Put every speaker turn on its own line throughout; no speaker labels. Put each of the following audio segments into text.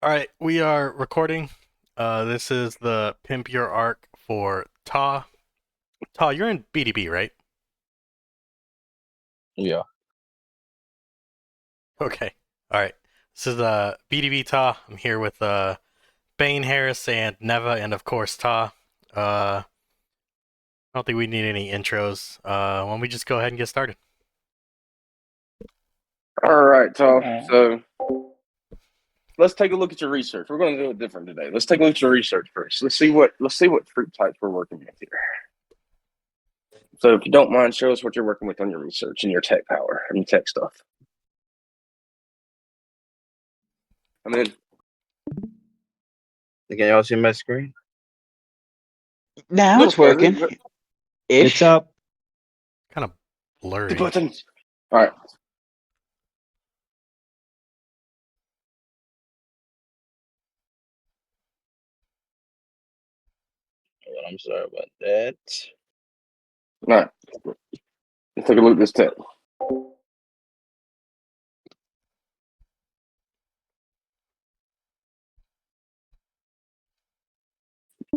All right, we are recording. This is the Pimp Your Ark for Ta. Ta, you're in BDB, right?
Yeah.
Okay. All right. This is BDB Ta. I'm here with Bane Harris and Neva, and of course Ta. I don't think we need any intros. Why don't we just go ahead and get started?
All right, Tom.
Uh,
So let's take a look at your research. We're going to do it different today. Let's take a look at your research first. Let's see what fruit types we're working with here. So if you don't mind, show us what you're working with on your research and your tech power and your tech stuff. I'm in.
Can y'all see my screen?
Now
Little
it's working.
fuzzy.
Ish.
It's up.
Kind of
The
blurry.
buttons. All right.
I'm sorry about that.
All right. Let's take a look at this tech.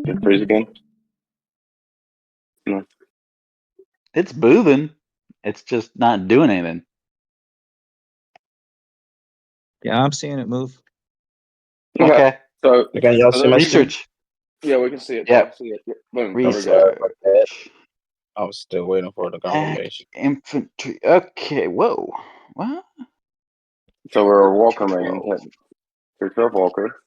Get freeze again. No.
It's moving. It's just not doing anything.
Yeah, I'm seeing it move.
Okay.
So,
Can y'all see my screen?
Research.
yeah, we can see it.
Yep.
See it. Boom. There we
Research.
go.
I was still waiting for the confirmation.
Infantry. Okay. Whoa. What?
So we're a Walker main.
212.
Yourself, Walker.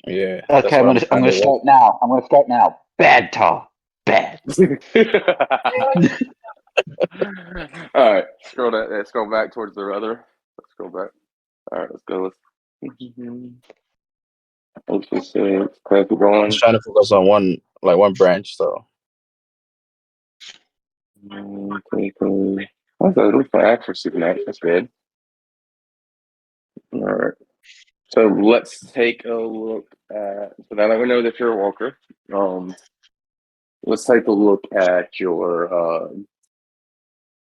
Yeah. That's
Okay,
what I'm
I'm
trying
gonna
to work.
start now. I'm gonna start now. Bad talk. Bad.
All right, scroll that. Let's go back towards the other. Let's go back. All right, let's go. Let's just keep
I'm
going.
just trying to focus on one branch, so
Okay, cool. Okay, at least my accuracy match. That's good. All right. So let's take a look at. So now that we know that you're a walker, let's take a look at your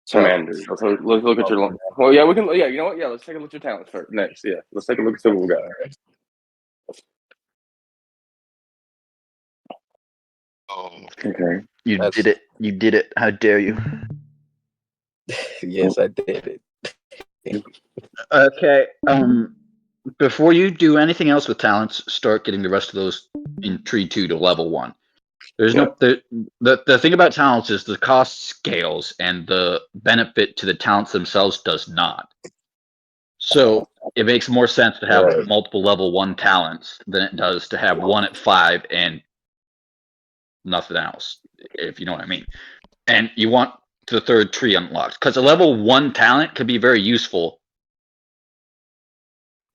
commanders.
talents.
Let's look at your. Well, yeah, we can. Yeah, you know what? Yeah, let's take a look at your talents first. Next, yeah, let's take a look at what we got.
Oh,
Okay.
You
that's
did it. You did it. How dare you?
yes, I did it.
Okay. Before you do anything else with talents, start getting the rest of those in tree 2 to level 1. There's
Yeah.
no the thing about talents is the cost scales and the benefit to the talents themselves does not. So it makes more sense to have
Right.
multiple level 1 talents than it does to have one at 5 and nothing else, if you know what I mean. And you want the third tree unlocked because a level 1 talent could be very useful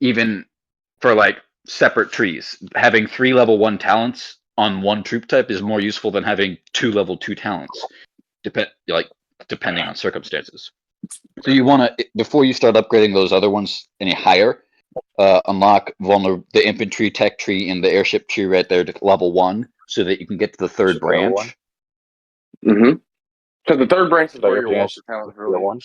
even for like separate trees. Having 3 level 1 talents on one troop type is more useful than having 2 level 2 talents. Depending on circumstances. So you want to, before you start upgrading those other ones any higher, unlock the infantry tech tree and the airship tree right there to level 1, so that you can get to the third
Level one.
branch.
Mm-hmm. Because the third branch is
So
where
you're
your
finished
walker talents
level
really.
one.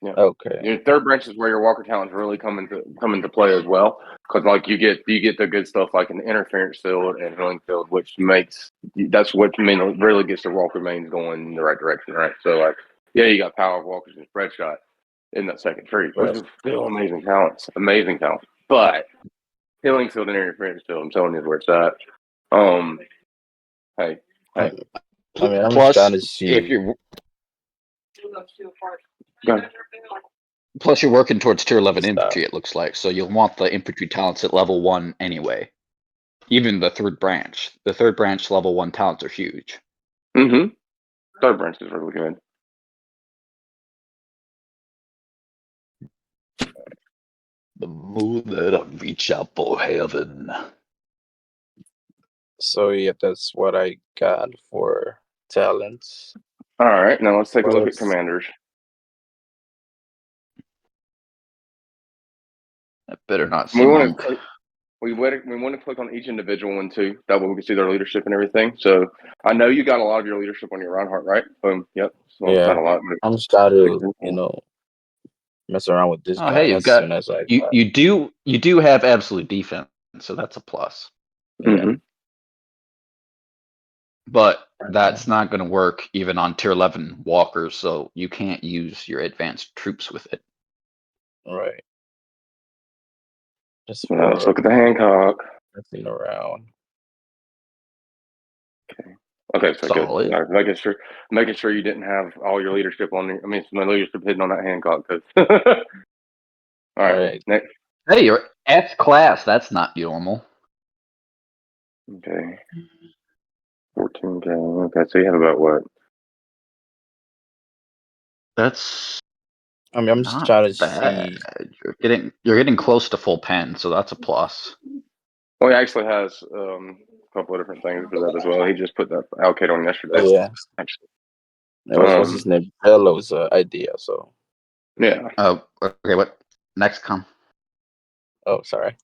Yeah.
Okay.
Your third branch is where your walker talents really come into play as well. Because like you get the good stuff like an interference field and healing field, which makes that's what really gets the walker mains going in the right direction, right? So like, yeah, you got power of walkers and spread shot in that second tree, which
Right.
is still amazing talent. But healing field and interference field, I'm telling you, is where it's at. Um, hey, hey,
I mean, I'm just trying
Plus,
to
if
see.
you're
go ahead.
plus you're working towards tier 11
Stop.
infantry, it looks like. So you'll want the infantry talents at level 1 anyway. Even the third branch. The third branch level 1 talents are huge.
Mm-hmm. Third branch is really good.
The moon that reach out for heaven.
So yeah, that's what I got for talents.
All right, now let's take a
Well,
look at
let's
commanders.
That better not
We
see
want to
monk.
click. We want to click on each individual one too. That way we can see their leadership and everything. So I know you got a lot of your leadership on your Reinhardt, right? Boom. Yep. Well, not
yeah.
a lot,
I'm just trying to
but
mess around with this
Oh,
guy
hey, you've
as
got
soon as I
you do have absolute defense, so that's a plus.
yeah.
Mhm.
But that's not going to work even on tier 11 walkers, so you can't use your advanced troops with it.
Right. Just
Now let's
for
look at the Hancock.
messing around.
Okay, so good.
Solid.
Making sure you didn't have all your leadership on the, I mean, my leadership hidden on that Hancock. Cause all right,
Alright.
next.
Hey, you're F class. That's not normal.
Okay, 14K. Okay, so you have about what?
That's
I mean, I'm just
not
trying to
bad.
see.
You're getting close to full pen, so that's a plus.
Well, he actually has a couple of different things for that as well. He just put that allocate on yesterday.
Yeah,
Actually,
that what's his name? Bello's idea. So,
yeah.
Oh, okay. What next? Come.
oh, sorry.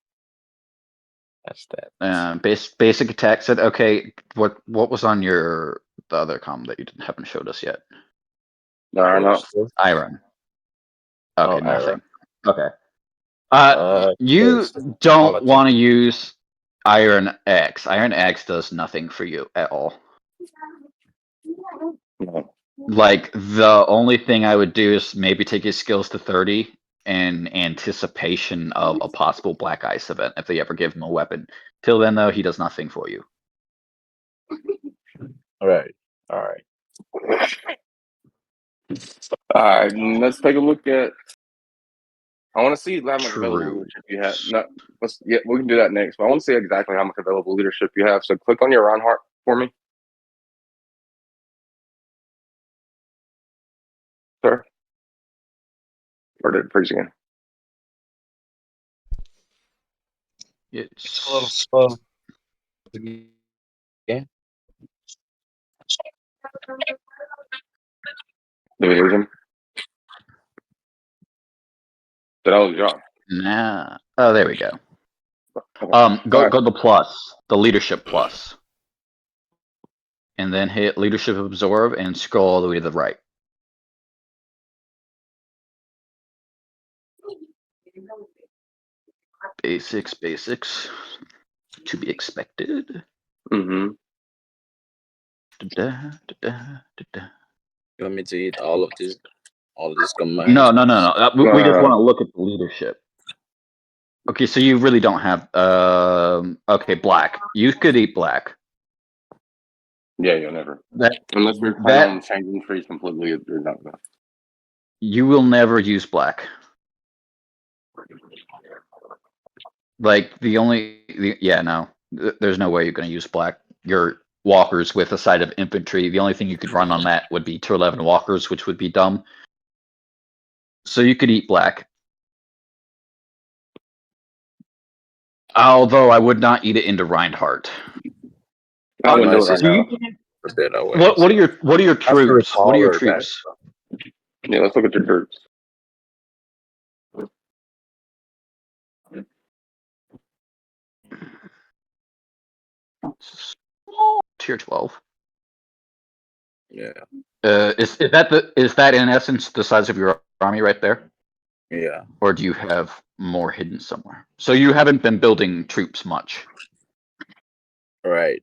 That's that.
Basic attack said. Okay, what was on the other com that you haven't showed us yet?
No, I'm not.
Iron. Okay,
Oh,
nothing.
Ira.
Okay. You
Yes,
don't
politics.
want to use Iron X. Iron X does nothing for you at all.
No.
Like, the only thing I would do is maybe take his skills to 30 in anticipation of a possible Black Ice event if they ever give him a weapon. Till then, though, he does nothing for you.
All right. All right.
All right, let's take a look at. I want to see how much available
True.
leadership you have. No, yeah, we can do that next. But I want to see exactly how much available leadership you have. So click on your Reinhardt for me, sir. Or did it freeze again?
It's a little
It's
slow. Yeah.
Did we lose him? Did I lose y'all?
nah. Oh, there we go.
Okay. All
Go
right.
go to plus, the leadership plus, and then hit leadership absorb and scroll all the way to the right. Basics, to be expected.
Mm-hmm.
Da-da, da-da, da-da.
You want me to eat all of these
No.
commands?
We just want
No.
to look at the leadership. Okay, so you really don't have. Okay, black. You could eat black.
Yeah, you'll never.
That
Unless we're planning on
that
changing trees completely, you're not gonna.
you will never use black. Like no. There's no way you're going to use black. Your walkers with a side of infantry. The only thing you could run on that would be tier 11 walkers, which would be dumb. So you could eat black. Although I would not eat it into Reinhardt.
I wouldn't do it
Unless
right
it's
Do
now.
you,
a bit away.
what are your
I have to
troops? What are your
recover that.
troops?
Yeah, let's look at your troops.
Tier 12.
Yeah.
Is that in essence the size of your army right there?
Yeah.
Or do you have more hidden somewhere? So you haven't been building troops much.
Right.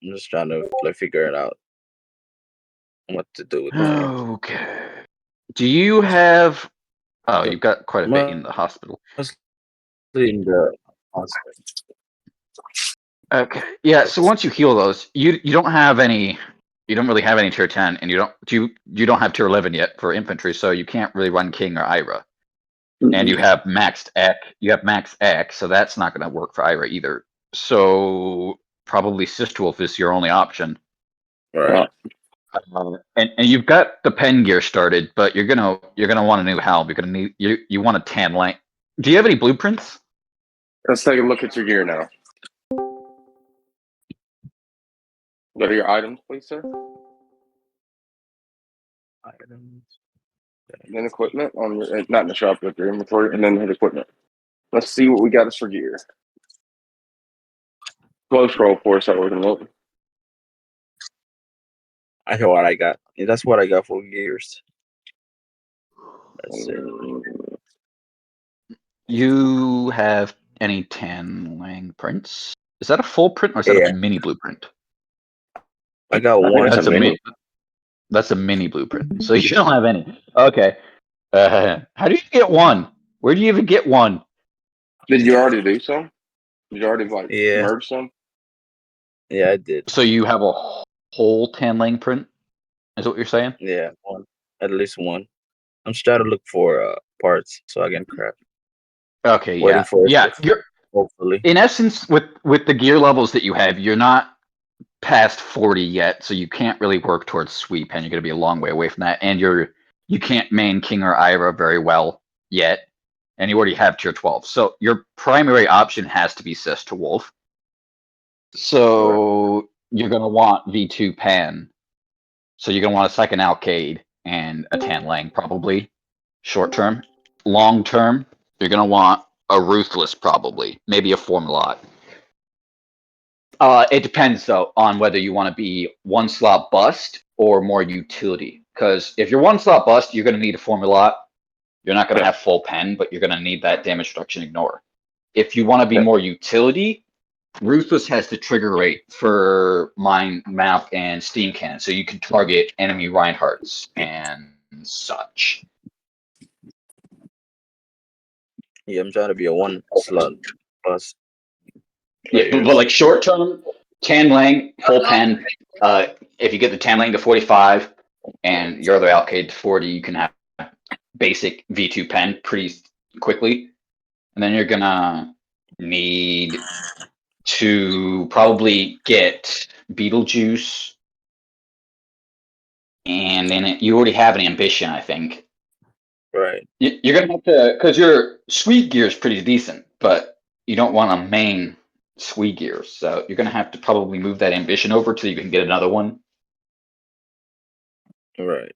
I'm just trying to figure it out. What to do with my
Okay. Do you have? Oh, you've got quite a bit in the hospital.
mostly in the hospital.
Okay. Yeah. So once you heal those, you don't have any. You don't really have any tier 10, and you don't have tier 11 yet for infantry, so you can't really run King or Ira. And you have maxed Ek. You have max Ek, so that's not going to work for Ira either. So probably Sistwolf is your only option.
Right.
And you've got the pen gear started, but you're gonna want a new helm. You're gonna need you want a tan light. Do you have any blueprints?
Let's take a look at your gear now. Go to your items, please, sir.
Items.
And then equipment on your, not in the shop, but your inventory, and then hit equipment. Let's see what we got us for gear. Slow scroll for us so we can look.
I know what I got. Yeah, that's what I got for gears. That's it.
you have any Tan Lang prints? Is that a full print or is that
Yeah.
a mini blueprint?
I got
I think
one.
that's
That's a
mini.
That's a mini blueprint. So you don't have any. Okay. How do you get one? Where do you even get one?
Did you already do some? Did you already like
Yeah.
merge some?
Yeah, I did.
So you have a whole Tan Lang print? Is what you're saying?
Yeah, one. At least one. I'm just trying to look for parts so I can craft.
Okay,
Waiting
yeah.
for it.
Yeah, you're
Hopefully.
in essence with the gear levels that you have, you're not past 40 yet, so you can't really work towards sweep, and you're going to be a long way away from that. And you can't main King or Ira very well yet, and you already have tier 12. So your primary option has to be Sis to Wolf. So you're going to want V2 Pan. So you're going to want a second Alcade and a Tan Lang probably, short term. Long term, you're going to want a Ruthless probably, maybe a Formalot. It depends though on whether you want to be one slot bust or more utility. Because if you're one slot bust, you're going to need a Formalot. You're not going to have full pen, but you're going to need that damage reduction ignore. If you want to be more utility, Ruthless has the trigger rate for Mind Map and Steam Cannon, so you can target enemy Reinhardts and such.
Yeah, I'm trying to be a one slot bus.
Yeah, but like short term, Tan Lang, full pen. If you get the Tan Lang to 45 and your other Alcade to 40, you can have basic V2 pen pretty quickly. And then you're gonna need to probably get Beetlejuice. And then you already have an ambition, I think.
Right.
You're gonna have to, because your sweet gear is pretty decent, but you don't want a main sweet gear, so you're gonna have to probably move that ambition over till you can get another one.
Right.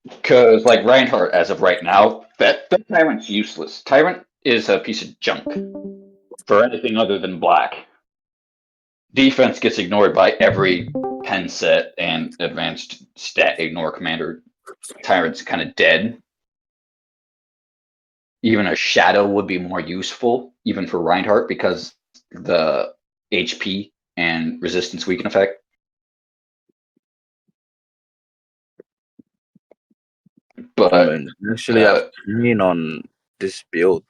Because like Reinhardt, as of right now, that Tyrant's useless. Tyrant is a piece of junk for anything other than black. Defense gets ignored by every pen set and advanced stat ignore commander. Tyrant's kind of dead. Even a shadow would be more useful, even for Reinhardt, because the HP and resistance weaken effect. But
Actually, I've been on this build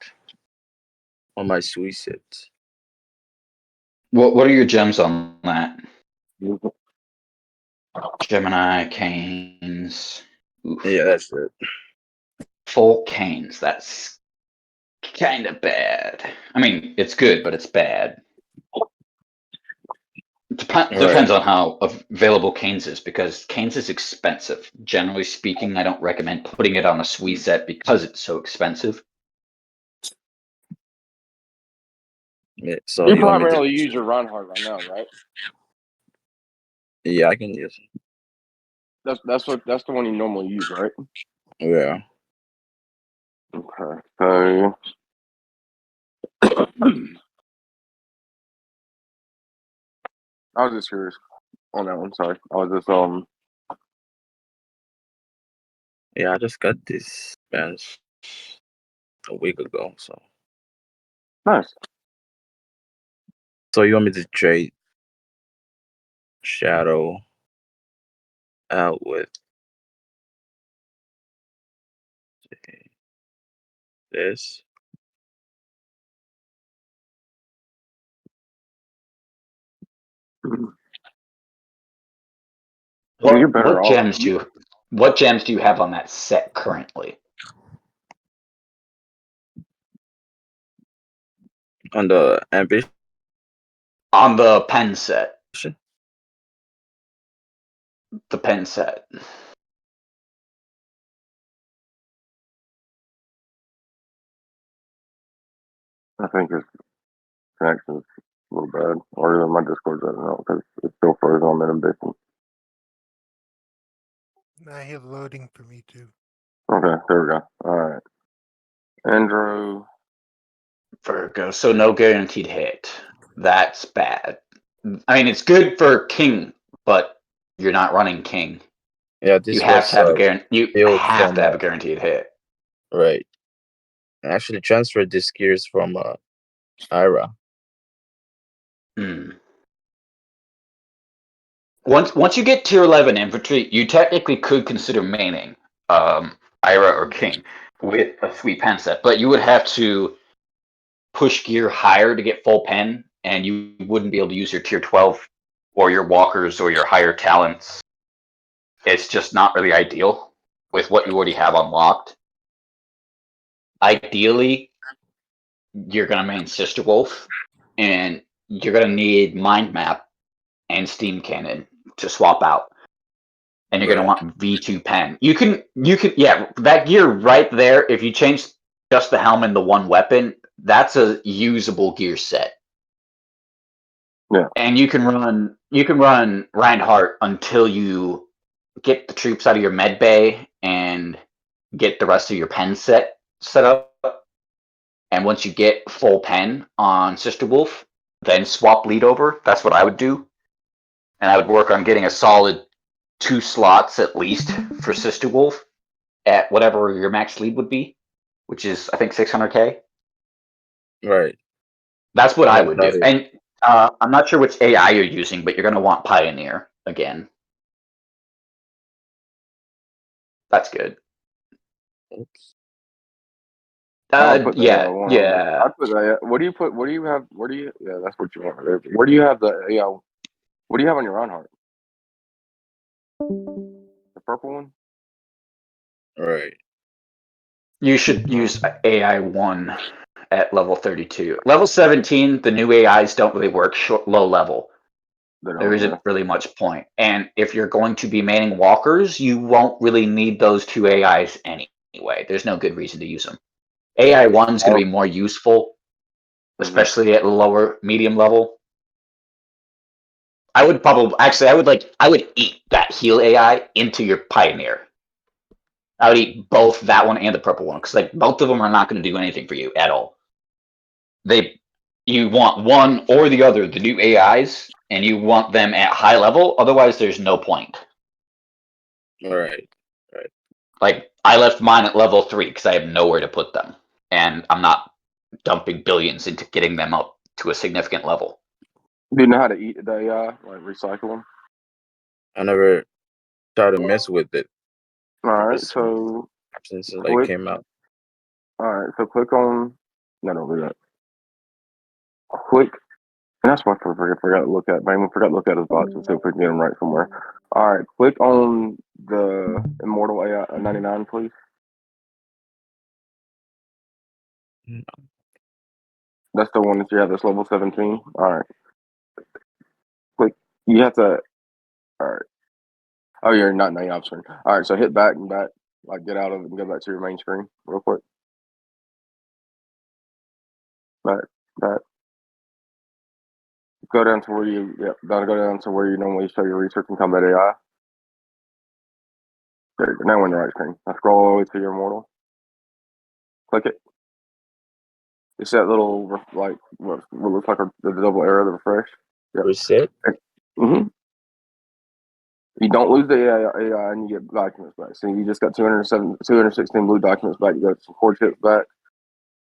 on my sweet sets.
what are your gems on that? Gemini, Canes. Oof.
Yeah, that's it.
Full Canes. That's kind of bad. I mean, it's good, but it's bad. Depends on how available Canes is, because Canes is expensive. Generally speaking, I don't recommend putting it on a sweet set because it's so expensive.
Yeah, so
You
you want me to?
primarily use your Reinhardt right now, right?
Yeah, I can use it.
That's the one you normally use, right?
Yeah.
Okay. So I was just curious on that one. Sorry, I was just
Yeah, I just got this bench a week ago.
nice.
So you want me to trade Shadow out with this?
You're better off.
What gems do you have on that set currently?
On the ambition?
On the pen set. The pen set.
I think his connection's a little bad, or either my Discord doesn't know because it's still frozen on ambition.
I have loading for me too.
Okay, there we go. All right, Andrew.
Virgo, so no guaranteed hit. That's bad. I mean, it's good for King, but you're not running King.
Yeah, this
You have
was
to have a
built
have
from
a guaranteed hit.
right. I actually transferred these gears from Ira.
Hmm. Once you get tier 11 infantry, you technically could consider maining Ira or King with a sweet pen set, but you would have to push gear higher to get full pen, and you wouldn't be able to use your tier 12 or your walkers or your higher talents. It's just not really ideal with what you already have unlocked. Ideally, you're going to main Sister Wolf, and you're going to need Mind Map and Steam Cannon to swap out. And you're going to
Right.
want V2 pen. You can, yeah, that gear right there, if you change just the helm and the one weapon, that's a usable gear set.
Yeah.
And you can run Reinhardt until you get the troops out of your med bay and get the rest of your pen set up. And once you get full pen on Sister Wolf, then swap lead over. That's what I would do. And I would work on getting a solid 2 slots at least for Sister Wolf at whatever your max lead would be, which is I think 600k.
Right.
That's what I
Yeah,
would
that
do.
is.
And I'm not sure which AI you're using, but you're going to want Pioneer again. That's good.
Oops.
I'll put the
Yeah,
one on there.
yeah.
I put the. What do you put? What do you have? Where do you? Yeah, that's what you want. Right there. Where do you have the? What do you have on your Reinhardt? The purple one.
Right.
You should use AI 1 at level 32. Level 17, the new AIs don't really work low level.
They
There
don't.
isn't really much point. And if you're going to be maining walkers, you won't really need those 2 AIs anyway. There's no good reason to use them. AI 1 is going to be more useful, especially at lower medium level. I would eat that heal AI into your Pioneer. I would eat both that one and the purple one because like both of them are not going to do anything for you at all. You want one or the other, the new AIs, and you want them at high level. Otherwise, there's no point.
Right.
Like I left mine at level 3 because I have nowhere to put them, and I'm not dumping billions into getting them up to a significant level.
Do you know how to eat the AI? Like recycle them.
I never tried to mess with it
All right. So
since it
click.
came out.
All right. So click on. No, don't do that. Click. And that's what I forgot to look at. Man, we forgot to look at his box and see if we can get him right somewhere. All right. Click on the Immortal AI 99, please. That's the one that you have that's level 17. All right. Click. You have to. All right. Oh, you're not in the off screen. All right. So hit back and back. Like get out of it and go back to your main screen real quick. Back. Go down to where gotta go down to where you normally show your research and combat AI. There you go. Now we're in the right screen. Now scroll all the way to your Immortal. Click it. It's that little like what looks like the double arrow, the refresh. Yep.
Reset.
Mm-hmm. You don't lose the AI and you get documents back. So you just got 216 blue documents back. You got some core chips back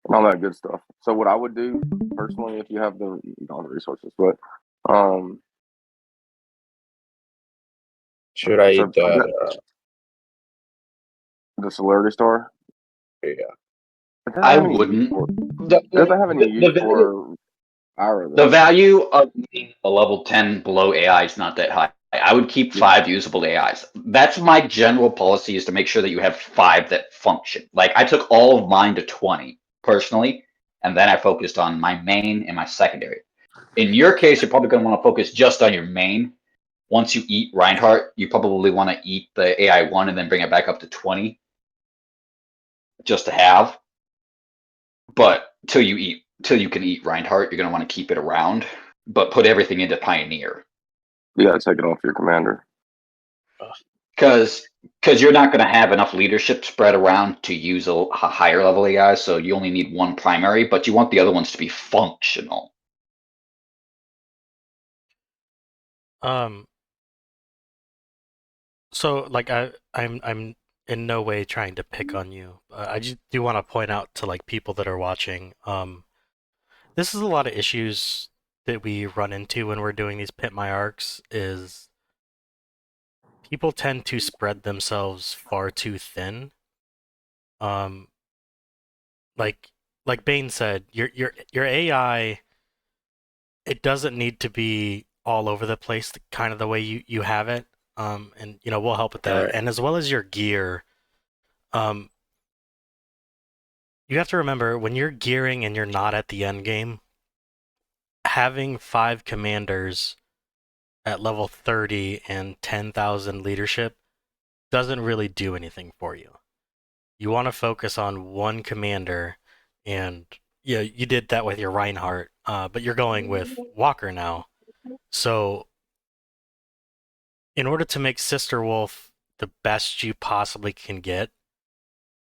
and all that good stuff. So what I would do personally, if you have the resources, but
Should I eat that?
The celerity star.
Yeah.
It doesn't
I
have any use
wouldn't.
for.
The,
It doesn't have any use
the,
for Ira
the
though.
value of being a level 10 below AI is not that high. I would keep 5 usable AIs. That's my general policy, is to make sure that you have 5 that function. Like I took all of mine to 20 personally, and then I focused on my main and my secondary. In your case, you're probably going to want to focus just on your main. Once you eat Reinhardt, you probably want to eat the AI 1 and then bring it back up to 20 just to have. But till you can eat Reinhardt, you're going to want to keep it around, but put everything into Pioneer.
You got to take it off your commander.
Because you're not going to have enough leadership spread around to use a higher level AI, so you only need one primary, but you want the other ones to be functional.
So like I'm in no way trying to pick on you. I just do want to point out to like people that are watching. This is a lot of issues that we run into when we're doing these Pimp My Arcs. Is people tend to spread themselves far too thin. Um, like Bane said, your AI, it doesn't need to be all over the place, kind of the way you have it. And we'll help with that,
Right.
and as well as your gear. Um, you have to remember when you're gearing and you're not at the end game, having 5 commanders at level 30 and 10,000 leadership doesn't really do anything for you. You want to focus on one commander, and yeah, you did that with your Reinhardt, but you're going with Walker now. So, in order to make Sister Wolf the best you possibly can get,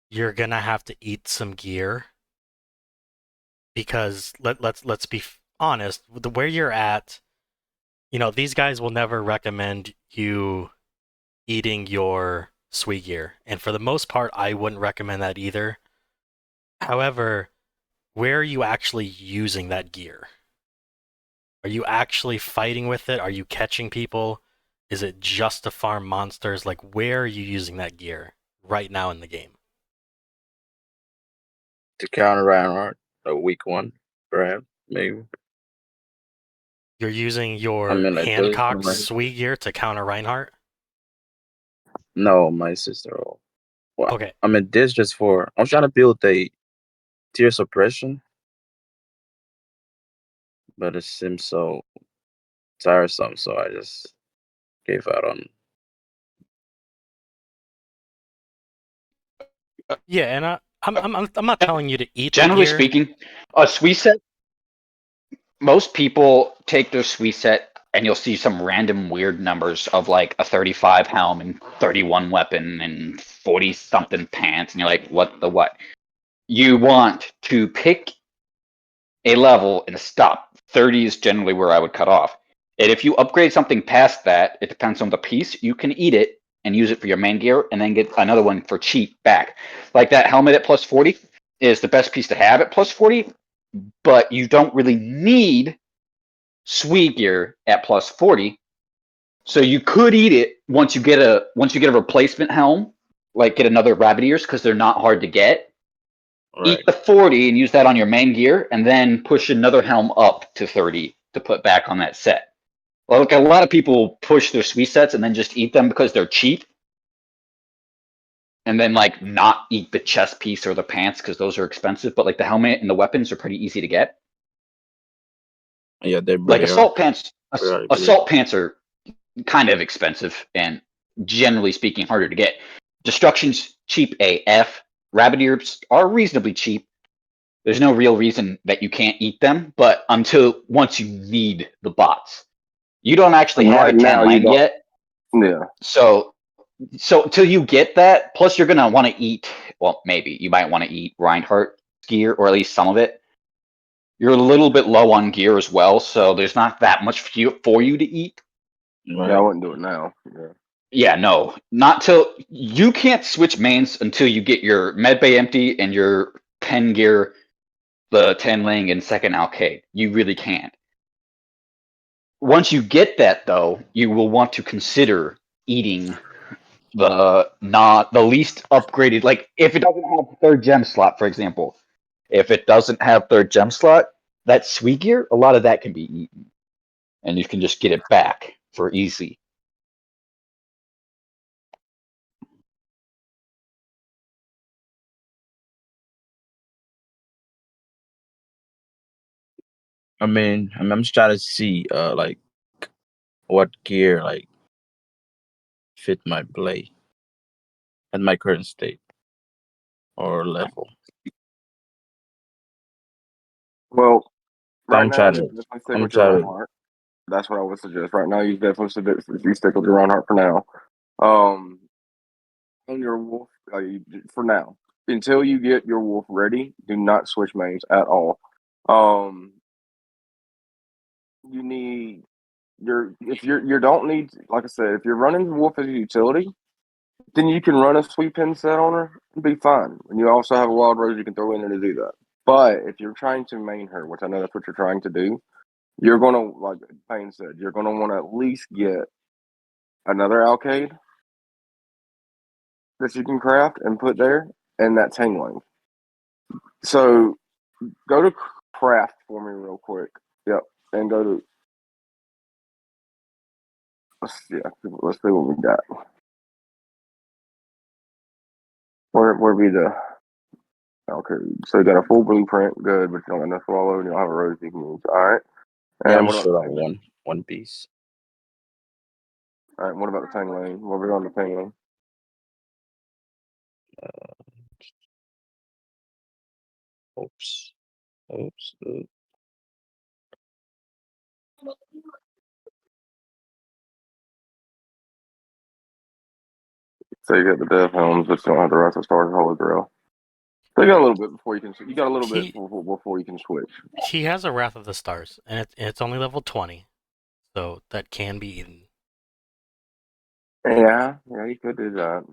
you're gonna have to eat some gear because let's be honest, where you're at, these guys will never recommend you eating your sweet gear, and for the most part, I wouldn't recommend that either. However, where are you actually using that gear? Are you actually fighting with it? Are you catching people? Is it just to farm monsters? Like, where are you using that gear right now in the game?
To counter Reinhardt, a weak one, perhaps, maybe.
You're using your
I mean, like this.
Hancock sweet gear to counter Reinhardt?
No, my sister. Well,
Okay.
I mean, this just for. I'm trying to build a tier suppression, but it seems so tiresome, so I just gave out on.
Yeah, and I'm not telling you to eat the
Generally
gear.
speaking, a sweet set. Most people take their sweet set, and you'll see some random weird numbers of like a 35 helm and 31 weapon and 40 something pants, and you're like, what the what? You want to pick a level and stop. 30 is generally where I would cut off. And if you upgrade something past that, it depends on the piece. You can eat it and use it for your main gear, and then get another one for cheap back. Like that helmet at plus 40 is the best piece to have at plus 40, but you don't really need sweet gear at plus 40. So you could eat it once you get a replacement helm, like get another rabbit ears because they're not hard to get.
Right.
Eat the 40 and use that on your main gear, and then push another helm up to 30 to put back on that set. Well, like a lot of people push their sweet sets and then just eat them because they're cheap, and then like not eat the chest piece or the pants because those are expensive. But like the helmet and the weapons are pretty easy to get.
Yeah, they
Like
really are.
assault pants are kind of expensive and generally speaking harder to get. Destruction's cheap AF. Rabbit ears are reasonably cheap. There's no real reason that you can't eat them, but until once you need the bots. You don't actually
And
have
right
a 10
now you
lane
don't.
yet.
Yeah.
So till you get that, plus you're gonna want to eat, well, maybe you might want to eat Reinhardt gear, or at least some of it. You're a little bit low on gear as well, so there's not that much for you to eat.
Yeah, I
Right.
wouldn't do it now. Yeah.
Yeah, no, not till you can't switch mains until you get your medbay empty and your 10 gear, the 10 laying in second alcade. You really can't. Once you get that, though, you will want to consider eating the least upgraded. Like if it doesn't have third gem slot, for example, if it doesn't have third gem slot, that sweet gear, a lot of that can be eaten, and you can just get it back for easy.
I mean, I'm just trying to see, like, what gear like fit my play at my current state or level.
Well, right
I'm
now
trying
you
to.
definitely stick
I'm
with your
trying to.
Reinhardt. That's what I would suggest. Right now, you definitely you stick with your Reinhardt for now. Um, on your wolf for now until you get your wolf ready. Do not switch mains at all. Um, you need your if you're you don't need, like I said, if you're running wolf as a utility, then you can run a sweep pin set on her and be fine. And you also have a wild rose you can throw in there to do that. But if you're trying to main her, which I know that's what you're trying to do, you're gonna, like Payne said, you're gonna want to at least get another alcade that you can craft and put there, and that Tangling. So go to craft for me real quick. Yep, and go to let's see what we got. Where be the okay? So you got a full blueprint, good, but you don't got enough swallow, and you don't have a rose you can use. All right.
Yeah,
And
I'm
what about
sure
the
on
Tangling?
one piece.
All right. What about the Tangling? What we on the Tangling?
Oops. Oops. Oops.
So you got the Death Helms, but you don't have the rest of Stars Holy Grail. So you got a little bit before you can. You got a little bit before you can switch.
He has a Wrath of the Stars, and it's only level 20, so that can be eaten.
Yeah, you could do that.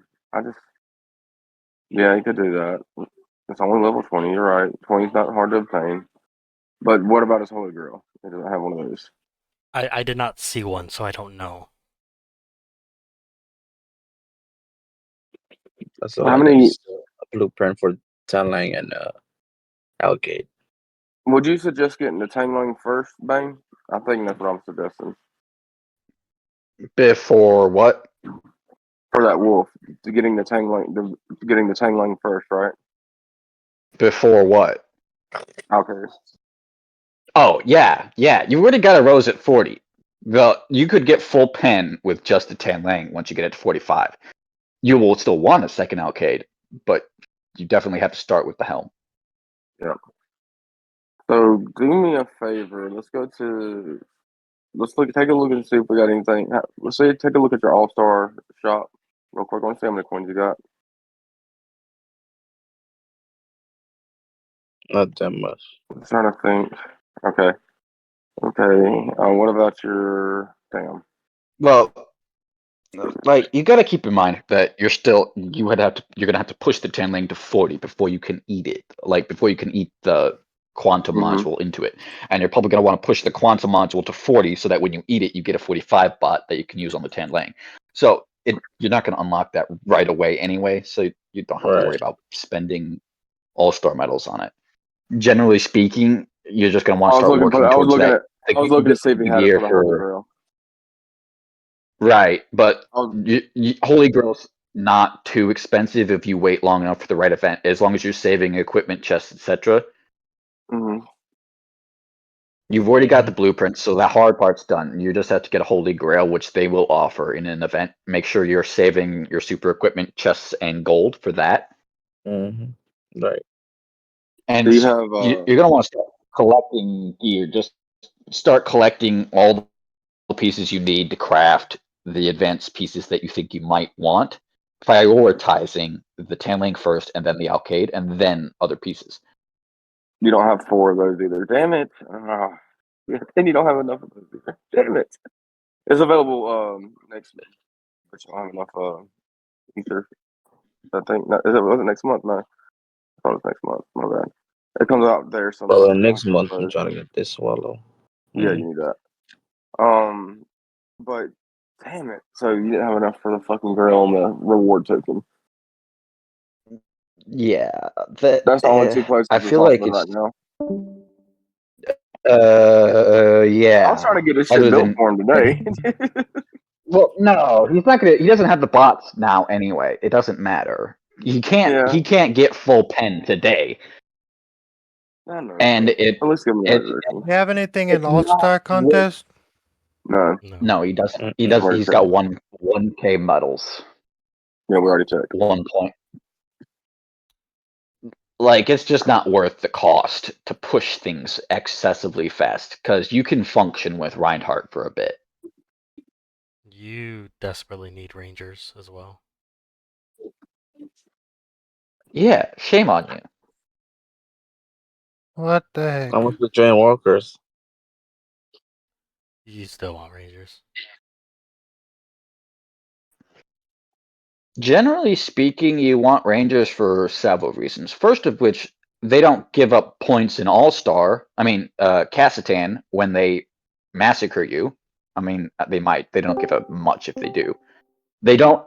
You could do that. It's only level 20. You're right. 20 is not hard to obtain. But what about his Holy Grail? He doesn't have one of those.
I did not see one, so I don't know.
That's
How many?
a blueprint for Tanlang and Algate.
Would you suggest getting the Tangling first, Bane? I think that's what I'm suggesting
Before what?
for that wolf. Getting the Tangling first, right?
Before what?
Okay.
Oh yeah. You already got a rose at 40. You could get full pen with just the Tan Lang once you get it to 45. You will still want a second alcade, but you definitely have to start with the helm.
Yeah. So do me a favor. Let's take a look and see if we got anything. Take a look at your All Star shop real quick. I want to see how many coins you got.
Not that much.
I'm trying to think. Okay. What about your damn?
Well, like you got to keep in mind that you're gonna have to push the Tan Lang to 40 before you can eat it. Like before you can eat the quantum
Mm-hmm.
module into it, and you're probably gonna want to push the quantum module to 40 so that when you eat it, you get a 45 bot that you can use on the Tan Lang. So you're not gonna unlock that right away anyway, so you don't have to worry
Right.
about spending all-star medals on it. Generally speaking, you're just gonna want
I
to
was
start
looking, but
working
I was
towards
looking
that.
at.
Like
I was
you can
looking to
build
see if he
a
had it
gear
for the Holy
for
Grail.
right, but
I was,
Holy Grail's not too expensive if you wait long enough for the right event. As long as you're saving equipment, chests, etc.
mm-hmm.
You've already got the blueprint, so the hard part's done. You just have to get a Holy Grail, which they will offer in an event. Make sure you're saving your super equipment, chests, and gold for that.
Mm-hmm. Right.
Do
And
you have?
you're gonna want to start collecting gear. Just start collecting all the pieces you need to craft the advanced pieces that you think you might want, prioritizing the Tanling first and then the Alcade and then other pieces.
You don't have 4 of those either. Damn it! And you don't have enough of those either. Damn it! It's available next month, but you don't have enough ether. I think was it next month? No, I thought it was next month. My bad. It comes out there
Well,
sometime.
next month I'm
So,
trying to get this swallow.
yeah, you need that. But damn it! So you didn't have enough for the fucking girl on the reward token.
Yeah,
That's the only 2 places
I
you're
feel like
possible right
it's
now. I was
yeah.
trying to get this shit
Other
built
than
for him today.
well, no, he's not gonna. He doesn't have the bots now anyway. It doesn't matter. He can't.
Yeah,
He can't get full pen today,
I know,
and
but at least give me that
it
version.
You have anything in
it's
All
not
Star
worth.
contest?
No,
No.
No, he doesn't. He
Mm-mm.
does.
already
He's
checked.
got 1K medals.
Yeah, we already checked.
1 point. Like it's just not worth the cost to push things excessively fast because you can function with Reinhardt for a bit.
You desperately need rangers as well.
Yeah, shame on you.
What the heck?
I want to join walkers.
You still want rangers.
Generally speaking, you want Rangers for several reasons. First of which, they don't give up points in All-Star. I mean, Cassitan, when they massacre you. I mean, they might. They don't give up much if they do. They don't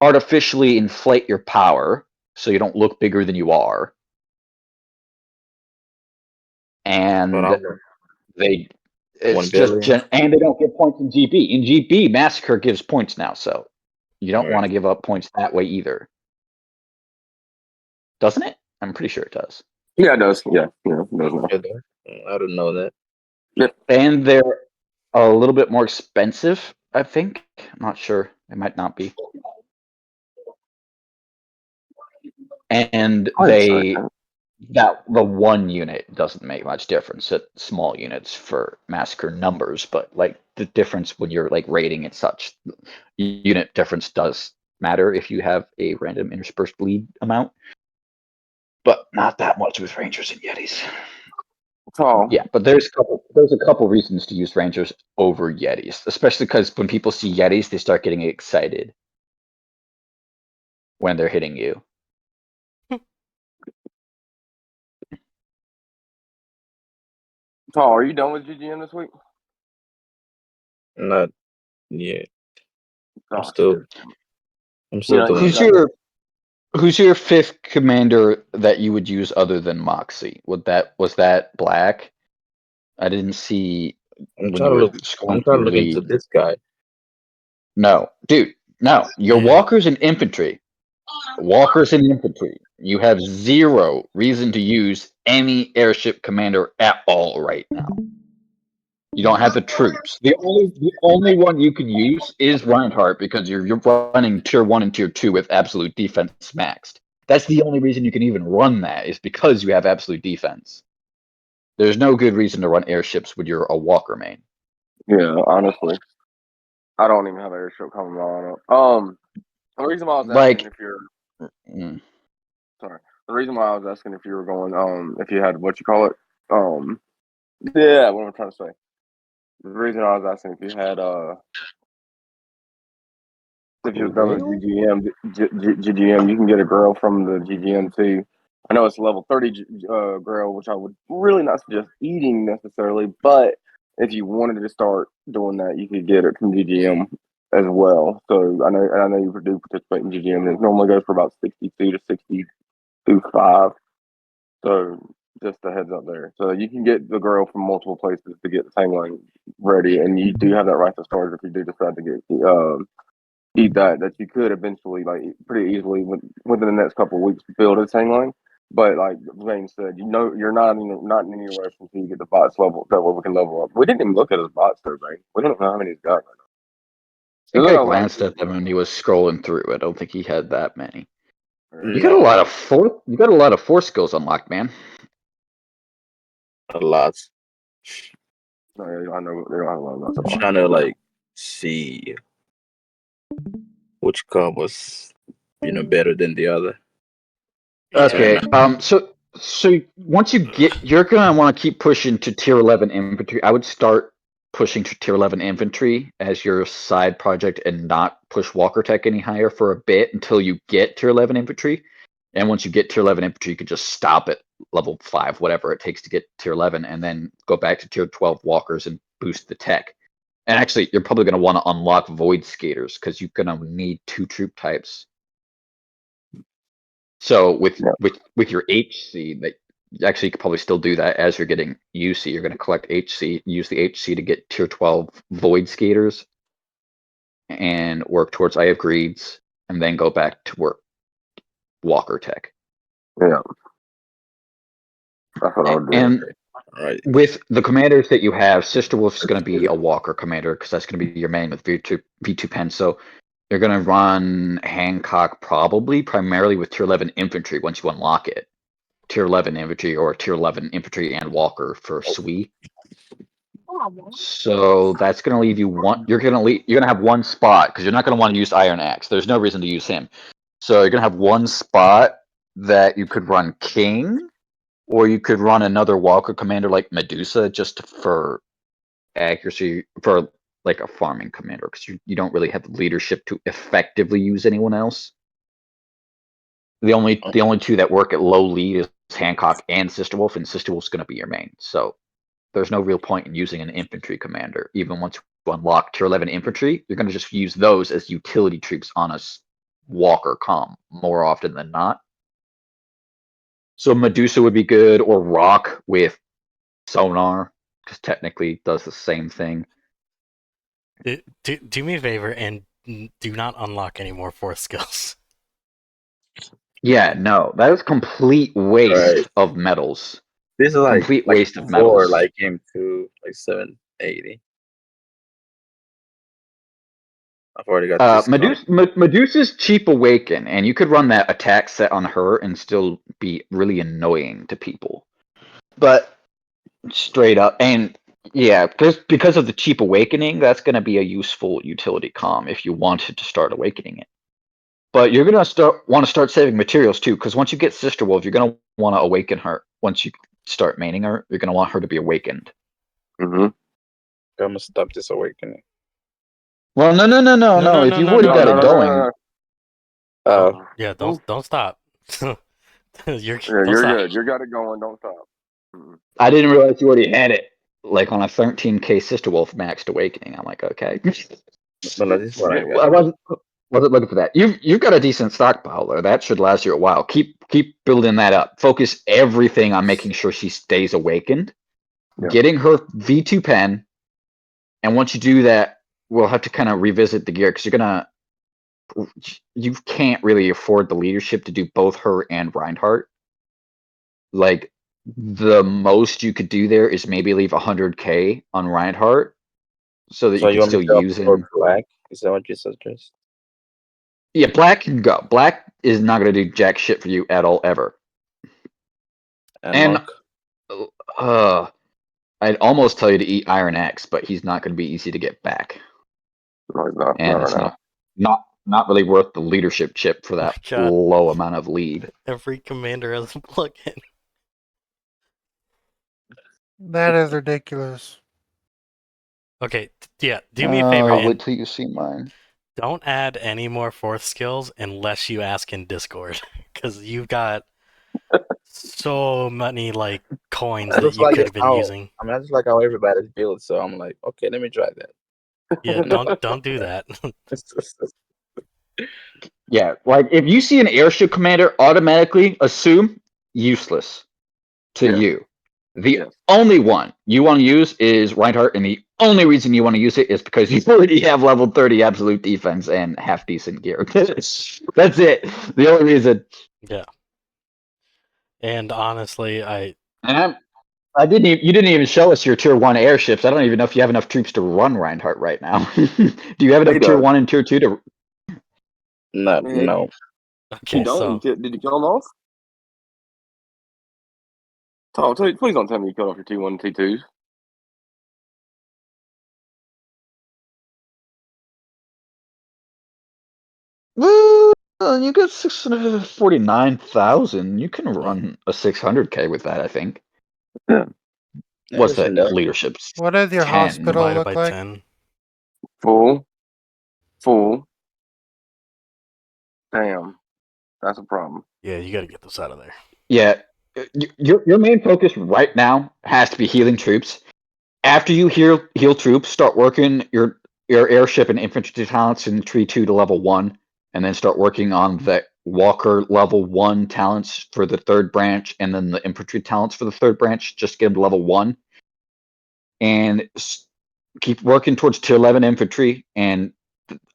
artificially inflate your power, so you don't look bigger than you are.
But
And
I'm
they,
1
it's just,
billion.
and they don't give points in GB. In GB, Massacre gives points now, so you don't want
Alright.
to give up points that way either. Doesn't it? I'm pretty sure it does.
Yeah, it does. Yeah, it does now.
I don't know that.
And they're a little bit more expensive, I think. I'm not sure. It might not be. And
I'd say
the one unit doesn't make much difference at small units for massacre numbers, but like the difference when you're like rating it such, unit difference does matter if you have a random interspersed bleed amount. But not that much with Rangers and Yetis.
tall.
Yeah, but there's a couple reasons to use Rangers over Yetis, especially because when people see Yetis, they start getting excited when they're hitting you.
Tall, are you done with GGM this week?
Not yet. I'm
Oh,
still
shit.
I'm still doing
Who's
it.
who's your fifth commander that you would use other than Moxie? Was that Black? I didn't see
I'm
when
trying
you
to
were
look I'm
scrolling
trying
through
to
your
look into
league.
this guy.
No, dude, no. Your
Yeah.
walkers and infantry. Walkers and infantry. You have zero reason to use any airship commander at all right now. You don't have the troops. The only one you can use is Reinhardt because you're running tier 1 and tier 2 with absolute defense maxed. That's the only reason you can even run that is because you have absolute defense. There's no good reason to run airships when you're a walker main.
Yeah, honestly, I don't even have airship coming on. The reason why I was asking
Like,
if you're
mm,
sorry, the reason why I was asking if you were going, if you had what you call it, yeah, what am I trying to say? The reason I was asking if you had, if you was done with
Grail?
GGM, you can get a grill from the GGM too. I know it's level 30 grill, which I would really not suggest eating necessarily, but if you wanted to start doing that, you could get it from GGM as well. So I know you do participate in GGM. It normally goes for about 62 to 62.5. So just a heads up there. So you can get the grill from multiple places to get the tangling ready, and you do have that right to start if you do decide to get eat that you could eventually like pretty easily within the next couple of weeks build a tangling. But like Zane said, you're not in any rush until you get the bots level that we can level up. We didn't even look at his bots though, Zane. We don't know how many he's got right now.
I
There's
think I
like a lot of
glanced at them when he was scrolling through. I don't think he had that many. You got a
No,
lot of force skills unlocked, man.
a lot.
no, I know they don't have a lot of
I'm
that.
trying to like see which card was better than the other.
Okay.
And
So once you're gonna want to keep pushing to tier 11 infantry. I would start pushing to tier 11 infantry as your side project and not push Walker Tech any higher for a bit until you get tier 11 infantry. And once you get tier 11 infantry, you could just stop at level 5, whatever it takes to get tier 11, and then go back to tier 12 walkers and boost the tech. And actually, you're probably going to want to unlock Void Skaters because you're going to need 2 troop types. So with your HC, that actually you could probably still do that as you're getting UC. You're going to collect HC, use the HC to get tier 12 Void Skaters, and work towards Eye of Greeds, and then go back to work Walker Tech.
Yeah, that's what I would do.
And
all right,
with the commanders that you have, Sister Wolf is going to be a Walker commander because that's going to be your main with V2 pen. So you're going to run Hancock probably primarily with tier 11 infantry once you unlock it. Tier 11 infantry or tier 11 infantry and Walker for Sui. So that's going to leave you one. You're going to have one spot because you're not going to want to use Iron Axe. There's no reason to use him. So you're going to have one spot that you could run King, or you could run another Walker commander like Medusa just for accuracy, for like a farming commander because you don't really have the leadership to effectively use anyone else. The only two that work at low lead is Hancock and Sister Wolf, and Sister Wolf's going to be your main. So there's no real point in using an infantry commander. Even once you unlock tier 11 infantry, you're going to just use those as utility troops on a walker comm more often than not. So Medusa would be good, or Rock with sonar, because technically it does the same thing.
Do me a favor and do not unlock any more force skills.
Yeah, no, that is complete waste
Right.
of medals.
This is like
Complete waste of
before,
medals.
like game 2, like 780. I've already got this.
Medusa's cheap awaken, and you could run that attack set on her and still be really annoying to people. But straight up, and yeah, because of the cheap awakening, that's going to be a useful utility comm if you wanted to start awakening it. But you're going to want to start saving materials too, because once you get Sister Wolf, you're going to want to awaken her. Once you start maining her, you're going to want her to be awakened.
Mm-hmm.
I'm gonna stop this awakening.
Well, no. If you've already got it going,
Yeah, don't stop. Don't
Yeah,
stop.
you're good. You got it going. Don't stop. Mm-mm.
I didn't realize you already had it. Like on a 13k Sister Wolf maxed awakening. I'm like, okay.
no, this is what I
I
got.
wasn't looking for that. You've got a decent stockpile there. That should last you a while. Keep building that up. Focus everything on making sure she stays awakened.
Yeah.
Getting her V2 pen, and once you do that, we'll have to kind of revisit the gear because you can't really afford the leadership to do both her and Reinhardt. Like the most you could do there is maybe leave 100k on Reinhardt so that
So
you
you
can
want me
still
to
use
for
him.
black? Is that what you suggest?
Yeah, Black can go. Black is not going to do jack shit for you at all ever. And
Mark?
I'd almost tell you to eat Iron X, but he's not going to be easy to get back,
No, it's not.
and
Not
it's
right
not really worth the leadership chip for that
God.
low amount of lead.
Every commander has a plugin.
That is ridiculous.
Okay, yeah, do me a favor
I'll
and
wait till you see mine.
don't add any more fourth skills unless you ask in Discord, because you've got so many like coins
I
that
just
you
like
could have been
how
using.
I just like how everybody's built. So I'm like, okay, let me try that.
Yeah, don't do that.
Yeah, like if you see an airship commander, automatically assume useless to
Yes.
you. The
Yes.
only one you want to use is Reinhardt, and the only reason you want to use it is because you already have level 30 absolute defense and half decent gear. That's it. The only reason.
Yeah. And honestly,
And I didn't. You didn't even show us your tier 1 airships. I don't even know if you have enough troops to run Reinhardt right now. Do you have enough
He
tier
does.
1 and tier 2 to?
No.
okay,
You don't?
so
Did you kill him off? Please don't tell me you killed off your T1 and T2s.
Well, you got 649,000. You can run a 600k with that, I think.
Yeah.
What's
That's
that
enough.
leadership's
What does your
10?
hospital
divided
look
by
like?
10.
Full. Damn. That's a problem.
Yeah, you gotta get this out of there.
Yeah, your main focus right now has to be healing troops. After you heal troops, start working your airship and infantry talents in tree 2 to level 1, and then start working on the walker level 1 talents for the 3rd branch, and then the infantry talents for the 3rd branch. Just get them to level 1, and keep working towards tier 11 infantry and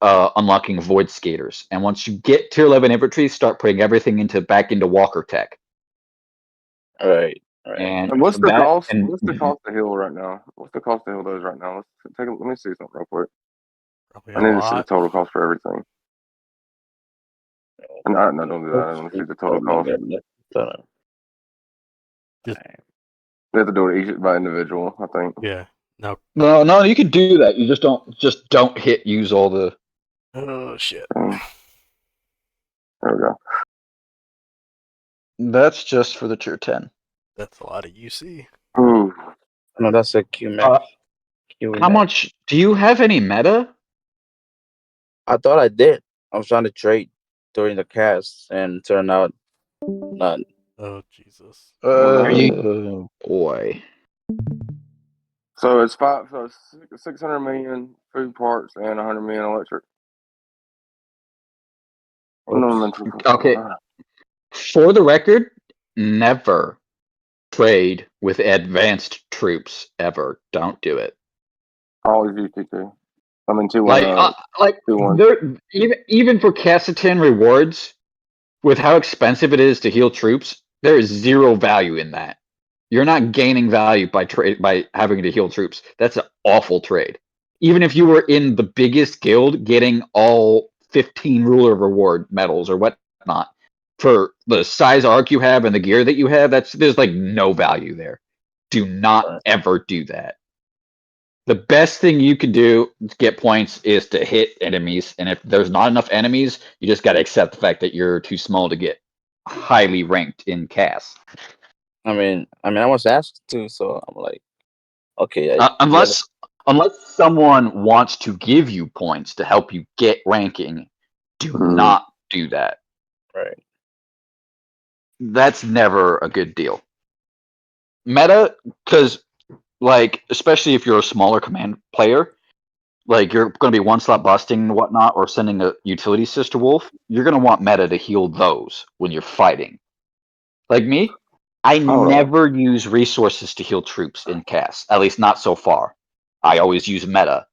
unlocking void skaters. And once you get tier 11 infantry, start putting everything back into walker tech.
All right.
And
And what's the
that
cost?
and
What's the cost to heal right now? What's the cost to heal those right now? Let me see something real quick.
Probably
I
a
need to see the
lot.
total cost for everything. And no, don't do that. I want to see the total cost.
Just-
We have to do it each by individual, I think.
Yeah.
no, you can do that. You just don't use all the.
Oh shit.
There we go.
That's just for the tier 10.
That's a lot of UC.
Ooh.
No, that's a QMAX. Q&A.
How much do you have any meta?
I thought I did. I was trying to trade during the cast, and turned out none.
Oh Jesus.
Boy.
So it's 600 million food parts and 100 million electric.
Oops.
Okay. For the record, never trade with advanced troops ever. Don't do it.
I always use T2. I mean, 2
Like,
1. 2-1.
there, even for Cassitan rewards, with how expensive it is to heal troops, there is zero value in that. You're not gaining value by having to heal troops. That's an awful trade. Even if you were in the biggest guild, getting all 15 ruler reward medals or whatnot for the size arc you have and the gear that you have, there's like no value there. Do not ever do that. The best thing you can do to get points is to hit enemies, and if there's not enough enemies, you just got to accept the fact that you're too small to get highly ranked in CAS.
I mean, I was asked to, so I'm like, okay.
Unless someone wants to give you points to help you get ranking, do not do that.
Right.
That's never a good deal. Meta, because like especially if you're a smaller command player, like you're going to be one slot busting and whatnot, or sending a utility sister wolf, you're going to want meta to heal those when you're fighting. Like me, I never use resources to heal troops in CAS, at least not so far. I always use meta